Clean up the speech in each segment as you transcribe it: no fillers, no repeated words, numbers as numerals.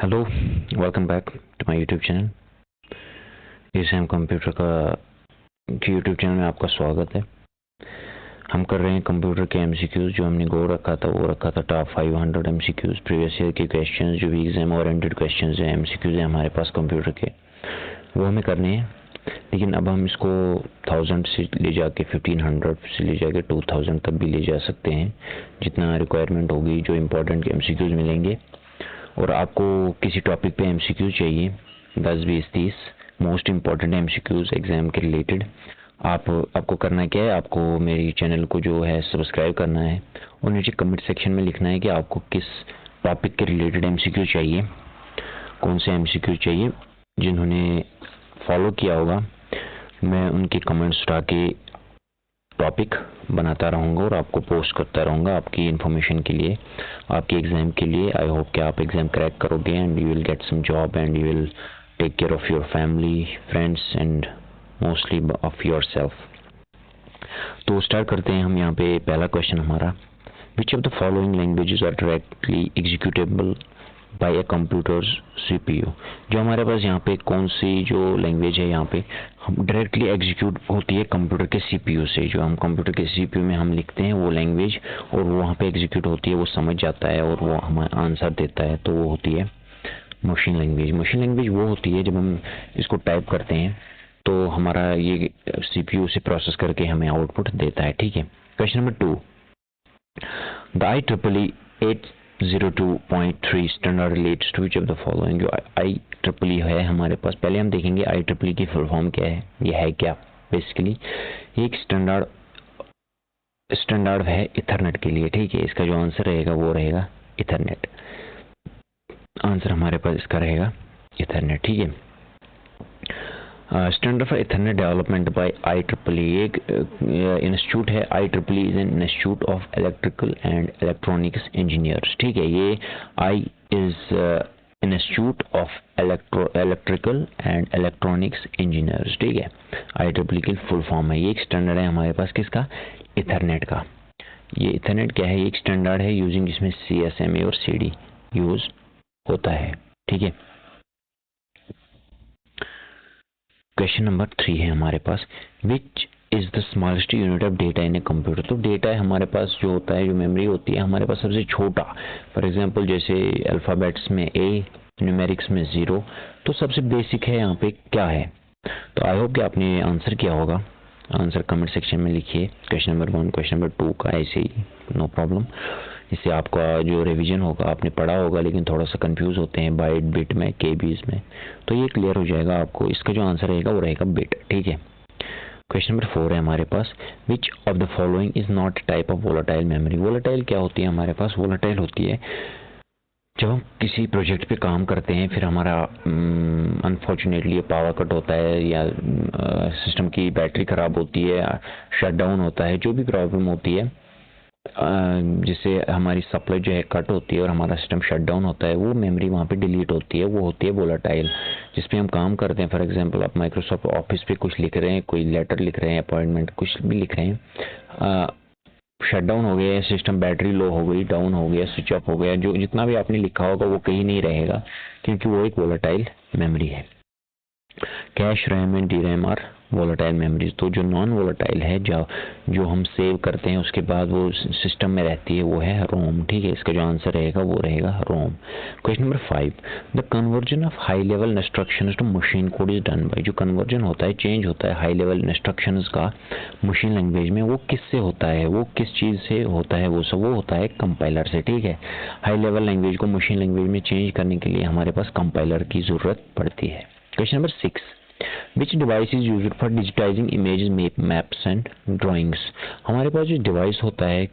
Hello, welcome back to my YouTube channel. इस M computer का YouTube channel में आपका स्वागत है। हम कर रहे हैं कंप्यूटर के एमसीक्यूज। जो हमने गोल रखा था वो रखा था टॉप 500 एमसीक्यूज, प्रीवियस ईयर के क्वेश्चंस जो भी एग्जाम ओरिएंटेड क्वेश्चंस हैं, एमसीक्यूज हैं हमारे पास कंप्यूटर के, वो हमें करने हैं। लेकिन अब हम इसको 1000 से ले जाके 1500 से ले जाके 2000 तक भी ले जा सकते हैं, जितना रिक्वायरमेंट होगी। जो इम्पोर्टेंट एमसीक्यूज मिलेंगे और आपको किसी टॉपिक पे एमसीक्यूज चाहिए 10, 20, 30 मोस्ट इम्पॉर्टेंट एमसीक्यूज एग्जाम के रिलेटेड, आपको करना क्या है, आपको मेरी चैनल को जो है सब्सक्राइब करना है और नीचे कमेंट सेक्शन में लिखना है कि आपको किस टॉपिक के रिलेटेड एमसीक्यू चाहिए, कौन से एमसीक्यू चाहिए। जिन्होंने फॉलो किया होगा मैं उनके कमेंट्स उठा के टॉपिक बनाता रहूँगा और आपको पोस्ट करता रहूँगा आपकी इन्फॉर्मेशन के लिए, आपके एग्ज़ाम के लिए। आई होप कि आप एग्ज़ाम क्रैक करोगे and you will get some job and you will take care of your family, friends and mostly of yourself. तो स्टार्ट करते हैं हम। यहाँ पे पहला क्वेश्चन हमारा, which of the following languages are directly executable by a computer's CPU. जो हमारे पास यहाँ पे कौन सी जो लैंग्वेज है यहाँ पे हम डायरेक्टली एग्जीक्यूट होती है कंप्यूटर के सीपीयू से। जो हम कंप्यूटर के सीपीयू में हम लिखते हैं वो लैंग्वेज और वो वहाँ पे एग्जीक्यूट होती है, वो समझ जाता है और वो हमें आंसर देता है, तो वो होती है मशीन लैंग्वेज। मशीन लैंग्वेज वो होती है जब हम इसको टाइप करते हैं तो हमारा ये सीपीयू से प्रोसेस करके हमें आउटपुट देता है। ठीक है। Question number 2, the IEEE 802.3 standard relates to which of the following. जो IEEE है हमारे पास, पहले हम देखेंगे IEEE की फुल फॉर्म क्या है, ये है क्या। बेसिकली एक स्टैंडर्ड है इथरनेट के लिए। ठीक है। इसका जो आंसर रहेगा वो रहेगा इथरनेट। आंसर हमारे पास इसका रहेगा इथरनेट। ठीक है। Standard for ethernet development by IEEE एक इंस्टीट्यूट है। IEEE is an institute of electrical and electronics engineers. ठीक है। ये I is institute of electrical and electronics engineers. ठीक है। IEEE की फुल फॉर्म है। ये एक स्टैंडर्ड है हमारे पास किसका, इथरनेट का। ये इथरनेट क्या है, ये एक स्टैंडर्ड है यूजिंग जिसमें CSMA और CD यूज होता है। ठीक है। क्वेश्चन नंबर 3 है हमारे पास, which is the smallest unit of data in a computer. तो डेटा है हमारे पास जो होता है, जो मेमोरी होती है हमारे पास सबसे छोटा। फॉर एग्जांपल जैसे अल्फ़ाबेट्स में A, न्यूमेरिक्स में 0, तो सबसे बेसिक है यहाँ पे क्या है। तो आई होप कि आपने आंसर किया होगा। आंसर कमेंट सेक्शन में लिखिए। क्वेश्चन नंबर 1, क्वेश्चन नंबर 2 का ऐसे ही, नो प्रॉब्लम। इससे आपका जो रिवीजन होगा, आपने पढ़ा होगा लेकिन थोड़ा सा कंफ्यूज होते हैं बाइट बिट में, केबीज में, तो ये क्लियर हो जाएगा आपको। इसका जो आंसर रहेगा वो रहेगा बिट। ठीक है। क्वेश्चन नंबर 4 है हमारे पास, which of the following is not type of volatile memory. Volatile क्या होती है हमारे पास, वोलेटाइल होती है जब हम किसी प्रोजेक्ट पे काम करते हैं, फिर हमारा अनफॉर्चुनेटली पावर कट होता है या सिस्टम की बैटरी ख़राब होती है, शट डाउन होता है, जो भी प्रॉब्लम होती है जिससे हमारी सप्लाई जो है कट होती है और हमारा सिस्टम शट डाउन होता है, वो मेमोरी वहाँ पे डिलीट होती है, वो होती है वोलेटाइल। जिस पे हम काम करते हैं, फॉर एग्जांपल आप माइक्रोसॉफ्ट ऑफिस पे कुछ लिख रहे हैं, कोई लेटर लिख रहे हैं, अपॉइंटमेंट कुछ भी लिख रहे हैं, शट डाउन हो गया, सिस्टम बैटरी लो हो गई, डाउन हो गया, स्विच ऑफ हो गया, जो जितना भी आपने लिखा होगा वो कहीं नहीं रहेगा, क्योंकि वो एक वोलेटाइल मेमोरी है। Cache, RAM and DRAM are volatile memories. तो जो नॉन वोलेटाइल है, जो हम सेव करते हैं उसके बाद वो सिस्टम में रहती है, वो है रोम। ठीक है। इसका जो आंसर रहेगा वो रहेगा ROM. Question number 5, the conversion of high level instructions to machine code is done by. जो कन्वर्जन होता है, चेंज होता है हाई लेवल इंस्ट्रक्शंस का मशीन लैंग्वेज में, वो किससे होता है, वो किस चीज़ से होता है, वो होता है कंपाइलर से। ठीक है। हाई लेवल लैंग्वेज को मशीन लैंग्वेज में चेंज करने के लिए हमारे पास कंपाइलर की ज़रूरत पड़ती है। Question number 6, which device is used for digitising images, maps and drawings. हमारे पास जो डिवाइस होता है,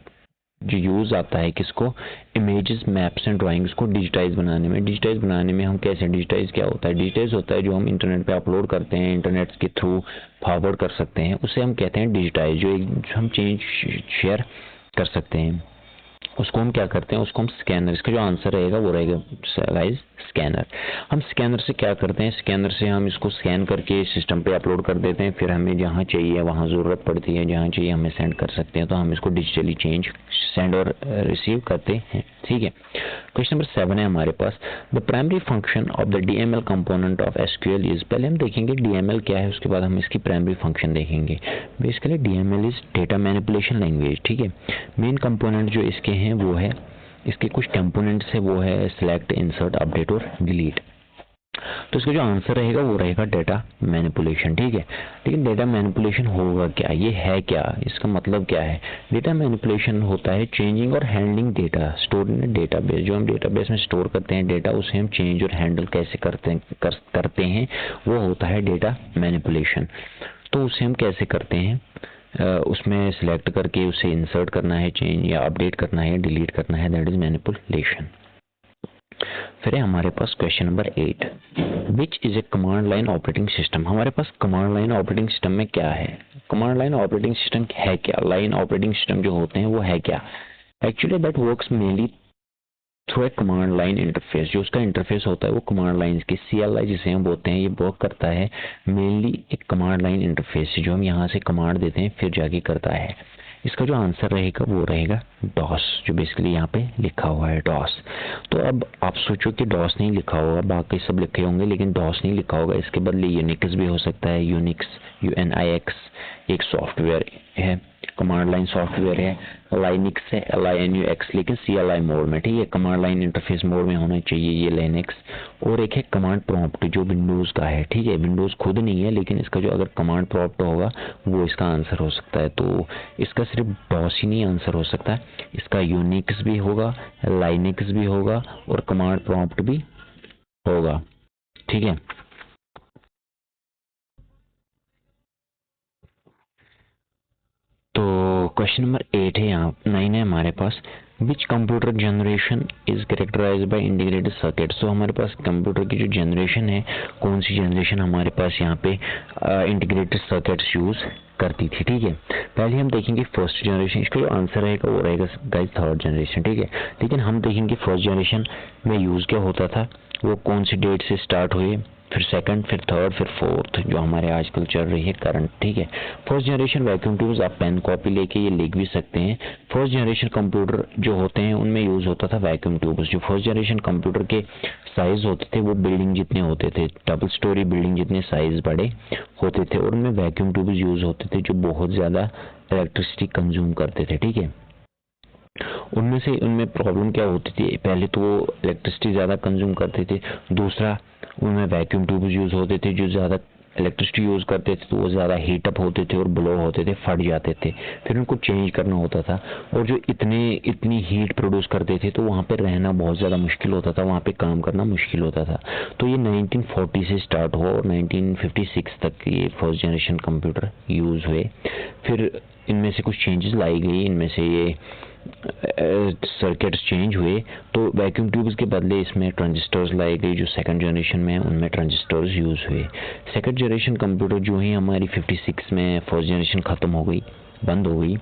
जो यूज़ आता है किसको, इमेजेस, मैप्स एंड ड्राइंग्स को डिजिटाइज बनाने में। डिजिटाइज बनाने में हम कैसे, डिजिटाइज क्या होता है, डिजिटाइज होता है जो हम इंटरनेट पे अपलोड करते हैं, इंटरनेट के थ्रू फॉरवर्ड कर सकते हैं, उसे हम कहते हैं डिजिटाइज। जो हम चेंज शेयर कर सकते हैं उसको हम क्या करते हैं, उसको हम स्कैनर। इसका जो आंसर रहेगा वो रहेगा गाइस स्कैनर। हम स्कैनर से क्या करते हैं, स्कैनर से हम इसको स्कैन करके सिस्टम पे अपलोड कर देते हैं, फिर हमें जहाँ चाहिए वहाँ ज़रूरत पड़ती है, जहाँ चाहिए हमें सेंड कर सकते हैं, तो हम इसको डिजिटली सेंड और रिसीव करते हैं। ठीक है। क्वेश्चन नंबर 7 है हमारे पास, the primary function of the DML component of SQL is, पहले हम देखेंगे DML क्या है, उसके बाद हम इसकी प्राइमरी फंक्शन देखेंगे। Basically DML is data manipulation language. ठीक है। मेन कंपोनेंट जो इसके हैं वो है, इसके कुछ कंपोनेंट्स है, वो है सिलेक्ट, इंसर्ट, अपडेट और डिलीट। तो इसका जो आंसर रहेगा वो रहेगा डेटा मैनिपुलेशन। ठीक है। लेकिन डेटा मैनिपुलेशन होगा क्या, ये है क्या, इसका मतलब क्या है? डेटा मैनिपुलेशन होता है चेंजिंग और handling data store in database. जो हम डेटाबेस में स्टोर करते हैं डेटा, उसे हम चेंज और हैंडल कैसे करते हैं वो होता है डेटा मैनिपुलेशन। तो उसे हम कैसे करते हैं, उसमें सिलेक्ट करके उसे इंसर्ट करना है, चेंज या अपडेट करना है, डिलीट करना है, दैट इज मैनिपुलेशन। फिर है हमारे पास question number 8, which is a command line operating system. हमारे पास कमांड लाइन ऑपरेटिंग सिस्टम में क्या है, कमांड लाइन ऑपरेटिंग सिस्टम है क्या, लाइन ऑपरेटिंग सिस्टम जो होते हैं वो है क्या? Actually that works mainly through a command line interface. जो उसका इंटरफेस होता है वो कमांड लाइन के CLI जिसे हम बोलते हैं, ये वर्क करता है मेनली एक कमांड लाइन इंटरफेस से, जो हम यहाँ से कमांड देते हैं फिर जाके करता है। इसका जो आंसर रहेगा वो रहेगा DOS, जो बेसिकली यहाँ पे लिखा हुआ है DOS। तो अब आप सोचो कि DOS नहीं लिखा होगा, बाकी सब लिखे होंगे लेकिन DOS नहीं लिखा होगा, इसके बदले यूनिक्स भी हो सकता है। यूनिक्स UNIX एक सॉफ्टवेयर है, कमांड लाइन सॉफ्टवेयर है। लाइनिक्स है LINUX, लेकिन CLI मोड में। ठीक है। कमांड लाइन इंटरफेस मोड में होना चाहिए ये लिनक्स। और एक है कमांड प्रॉम्प्ट जो विंडोज़ का है। ठीक है। विंडोज़ खुद नहीं है, लेकिन इसका जो अगर कमांड प्रॉम्प्ट होगा वो इसका आंसर हो सकता है। तो इसका सिर्फ DOS ही नहीं आंसर हो सकता है, इसका यूनिक्स भी होगा, लाइनिक्स भी होगा और कमांड प्रॉम्प्ट भी होगा। ठीक है। तो क्वेश्चन नंबर 8 है, यहाँ 9 है हमारे पास, which computer generation is characterize by integrated circuit. तो हमारे पास कंप्यूटर की जो जनरेशन है, कौन सी जनरेशन हमारे पास यहाँ पे इंटीग्रेटेड सर्किट्स यूज करती थी। ठीक है। पहले हम देखेंगे फर्स्ट जनरेशन, इसका जो आंसर रहेगा वो रहेगा गाइस थर्ड जनरेशन। ठीक है। लेकिन हम देखेंगे फर्स्ट जनरेशन में यूज क्या होता था, वो कौन सी डेट से स्टार्ट हुए, फिर सेकंड, फिर थर्ड, फिर फोर्थ, जो हमारे आजकल चल रही है करंट। ठीक है। फर्स्ट जनरेशन वैक्यूम ट्यूब्स, आप पेन कॉपी लेके ये लिख भी सकते हैं। फर्स्ट जनरेशन कंप्यूटर जो होते हैं उनमें यूज होता था वैक्यूम ट्यूब्स। जो फर्स्ट जनरेशन कंप्यूटर के साइज होते थे वो बिल्डिंग जितने होते थे, डबल स्टोरी बिल्डिंग जितने साइज बड़े होते थे, और उनमें वैक्यूम ट्यूब्स यूज होते थे जो बहुत ज्यादा इलेक्ट्रिसिटी कंज्यूम करते थे। ठीक है। उनमें प्रॉब्लम क्या होती थी, पहले तो वो इलेक्ट्रिसिटी ज़्यादा कंज्यूम करते थे, दूसरा उनमें वैक्यूम ट्यूब्स यूज़ होते थे जो ज़्यादा इलेक्ट्रिसिटी यूज़ करते थे, तो वो ज़्यादा हीटअप होते थे और ब्लो होते थे, फट जाते थे, फिर उनको चेंज करना होता था। और जो इतनी हीट प्रोड्यूस करते थे तो वहाँ पे रहना बहुत ज़्यादा मुश्किल होता था, वहाँ पे काम करना मुश्किल होता था। तो ये 1940 से स्टार्ट हुआ और 1956 तक ये फर्स्ट जनरेशन कंप्यूटर यूज़ हुए। फिर इनमें से कुछ चेंजेस लाई गई, इनमें से ये सर्किट्स चेंज हुए, तो वैक्यूम ट्यूब्स के बदले इसमें ट्रांजिस्टर्स लाए गए। जो सेकंड जनरेशन में उनमें ट्रांजिस्टर्स यूज़ हुए। सेकंड जनरेशन कंप्यूटर जो ही हमारी 56 में फर्स्ट जनरेशन ख़त्म हो गई, बंद हो गई,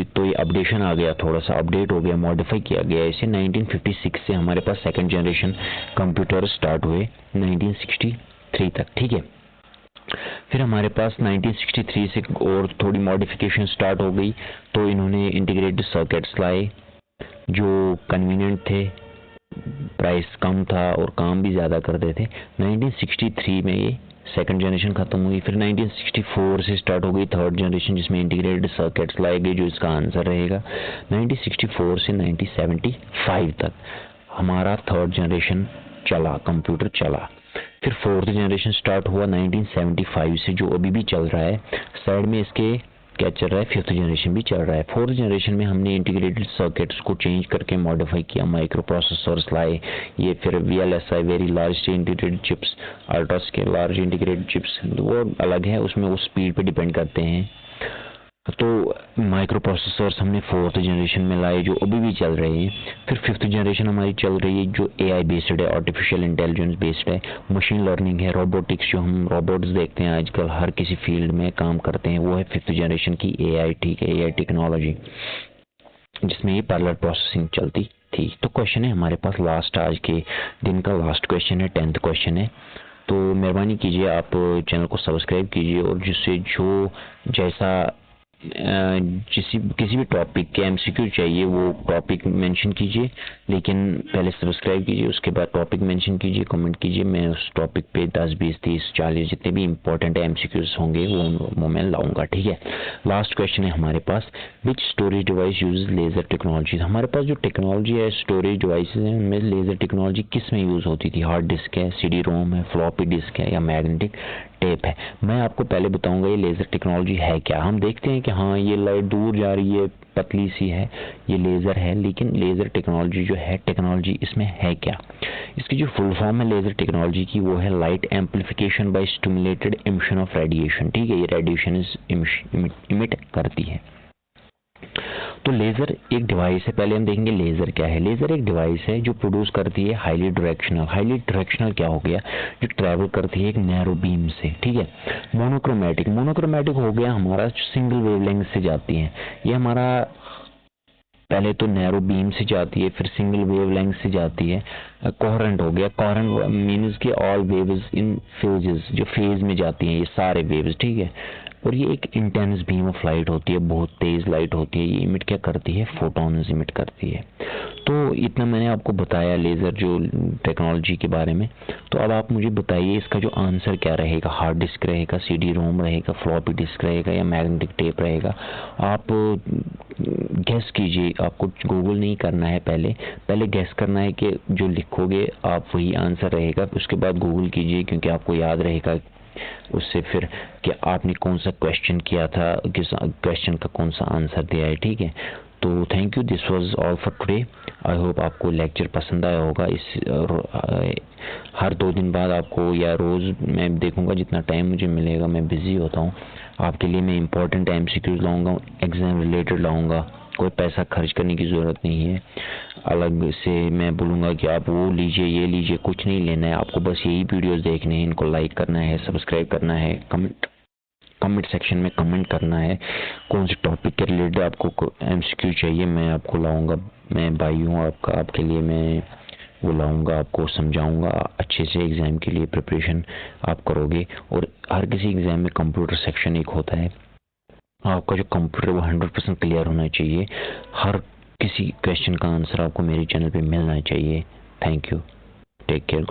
तो ये अपडेशन आ गया, थोड़ा सा अपडेट हो गया, मॉडिफाई किया गया। इसे 1956 से हमारे पास सेकंड जनरेशन कंप्यूटर स्टार्ट हुए 1963 तक। ठीक है। फिर हमारे पास 1963 से और थोड़ी मॉडिफिकेशन स्टार्ट हो गई, तो इन्होंने इंटीग्रेटेड सर्किट्स लाए जो कन्वीनियंट थे, प्राइस कम था और काम भी ज़्यादा करते थे। 1963 में ये सेकंड जनरेशन ख़त्म हुई। फिर 1964 से स्टार्ट हो गई थर्ड जनरेशन, जिसमें इंटीग्रेटेड सर्किट्स लाए गए, जो इसका आंसर रहेगा 1964 से 1975 तक हमारा थर्ड जनरेशन चला, कंप्यूटर चला। फिर फोर्थ जनरेशन स्टार्ट हुआ 1975 से, जो अभी भी चल रहा है। साइड में इसके क्या चल रहा है, फिफ्थ जनरेशन भी चल रहा है। फोर्थ जनरेशन में हमने इंटीग्रेटेड सर्किट्स को चेंज करके मॉडिफाई किया, माइक्रो प्रोसेसर्स लाए, ये फिर VLSI very large integrated chips, ultra scale large integrated chips, वो अलग है, उसमें वो स्पीड पे डिपेंड करते हैं। तो माइक्रो प्रोसेसर्स हमने फोर्थ जनरेशन में लाए जो अभी भी चल रहे हैं। फिर फिफ्थ जनरेशन हमारी चल रही है जो AI बेस्ड है, आर्टिफिशियल इंटेलिजेंस बेस्ड है, मशीन लर्निंग है, रोबोटिक्स, जो हम रोबोट्स देखते हैं आजकल हर किसी फील्ड में काम करते हैं, वो है फिफ्थ जनरेशन की AI। ठीक है। AI टेक्नोलॉजी जिसमें ये पैरेलल प्रोसेसिंग चलती थी। तो क्वेश्चन है हमारे पास लास्ट, आज के दिन का लास्ट क्वेश्चन है, 10th क्वेश्चन है। तो मेहरबानी कीजिए आप चैनल को सब्सक्राइब कीजिए और जिससे जो जैसा किसी भी टॉपिक के एमसीक्यू चाहिए वो टॉपिक मेंशन कीजिए, लेकिन पहले सब्सक्राइब कीजिए, उसके बाद टॉपिक मेंशन कीजिए, कमेंट कीजिए। मैं उस टॉपिक पे 10, 20, 30, 40 जितने भी इंपॉर्टेंट एमसीक्यूज होंगे वो मैं लाऊंगा, ठीक है। लास्ट क्वेश्चन है हमारे पास, which storage device use laser technology. हमारे पास जो टेक्नोलॉजी है स्टोरेज डिवाइसेज हैं उनमें लेजर टेक्नोलॉजी किस में यूज होती थी। हार्ड डिस्क है, CD रोम है, फ्लॉपी डिस्क है या मैग्नेटिक टेप है। मैं आपको पहले बताऊंगा ये लेजर टेक्नोलॉजी है क्या। हम देखते हैं कि हाँ ये लाइट दूर जा रही है, पतली सी है, ये लेजर है, लेकिन लेजर टेक्नोलॉजी जो है टेक्नोलॉजी इसमें है क्या। इसकी जो फुल फॉर्म है लेजर टेक्नोलॉजी की वो है light amplification by stimulated emission of radiation, ठीक है। ये रेडिएशन इमिट करती है। तो लेजर एक डिवाइस है। पहले हम देखेंगे लेजर क्या है। लेजर एक डिवाइस है जो प्रोड्यूस करती है हाईली डायरेक्शनल। हाईली डायरेक्शनल क्या हो गया, जो ट्रैवल करती है एक नैरो बीम से, ठीक है। मोनोक्रोमेटिक, मोनोक्रोमेटिक हो गया हमारा सिंगल वेवलेंथ से जाती है। ये हमारा पहले तो नैरो बीम से जाती है, फिर सिंगल वेवलेंथ से जाती है। कोहेरेंट हो गया, कोहेरेंट मीन्स कि ऑल वेव्स इन फेजेस, जो फेज में जाती हैं ये सारे वेव्स, ठीक है। और ये एक इंटेंस बीम ऑफ लाइट होती है, बहुत तेज लाइट होती है। ये इमिट क्या करती है, फोटॉन्स इमिट करती है। तो इतना मैंने आपको बताया लेज़र जो टेक्नोलॉजी के बारे में। तो अब आप मुझे बताइए इसका जो आंसर क्या रहेगा। हार्ड डिस्क रहेगा, CD रोम रहेगा, फ्लॉपी डिस्क रहेगा या मैग्नेटिक टेप रहेगा। आप गैस कीजिए, आपको गूगल नहीं करना है, पहले गैस करना है कि जो लिखोगे आप वही आंसर रहेगा। उसके बाद गूगल कीजिए, क्योंकि आपको याद रहेगा उससे फिर कि आपने कौन सा क्वेश्चन किया था, किस क्वेश्चन का कौन सा आंसर दिया है, ठीक है। तो thank you, this was all for today. I hope आपको लेक्चर पसंद आया होगा। हर 2 दिन बाद आपको या रोज़ मैं देखूंगा, जितना टाइम मुझे मिलेगा, मैं बिज़ी होता हूँ। आपके लिए मैं इंपॉर्टेंट MCQs लाऊंगा, एग्ज़ाम रिलेटेड लाऊंगा। कोई पैसा खर्च करने की ज़रूरत नहीं है। अलग से मैं बोलूँगा कि आप वो लीजिए ये लीजिए, कुछ नहीं लेना है आपको। बस यही वीडियोस देखने हैं, इनको लाइक करना है, सब्सक्राइब करना है, कमेंट सेक्शन में कमेंट करना है कौन से टॉपिक के रिलेटेड आपको MCQ चाहिए, मैं आपको लाऊंगा। मैं भाई हूँ आपका, आपके लिए मैं वो लाऊंगा, आपको समझाऊंगा। अच्छे से एग्ज़ाम के लिए प्रिपरेशन आप करोगे। और हर किसी एग्ज़ाम में कंप्यूटर सेक्शन एक होता है, आपका जो कंप्यूटर वो 100% क्लियर होना चाहिए। हर किसी क्वेश्चन का आंसर आपको मेरे चैनल पे मिलना चाहिए। Thank you, take care.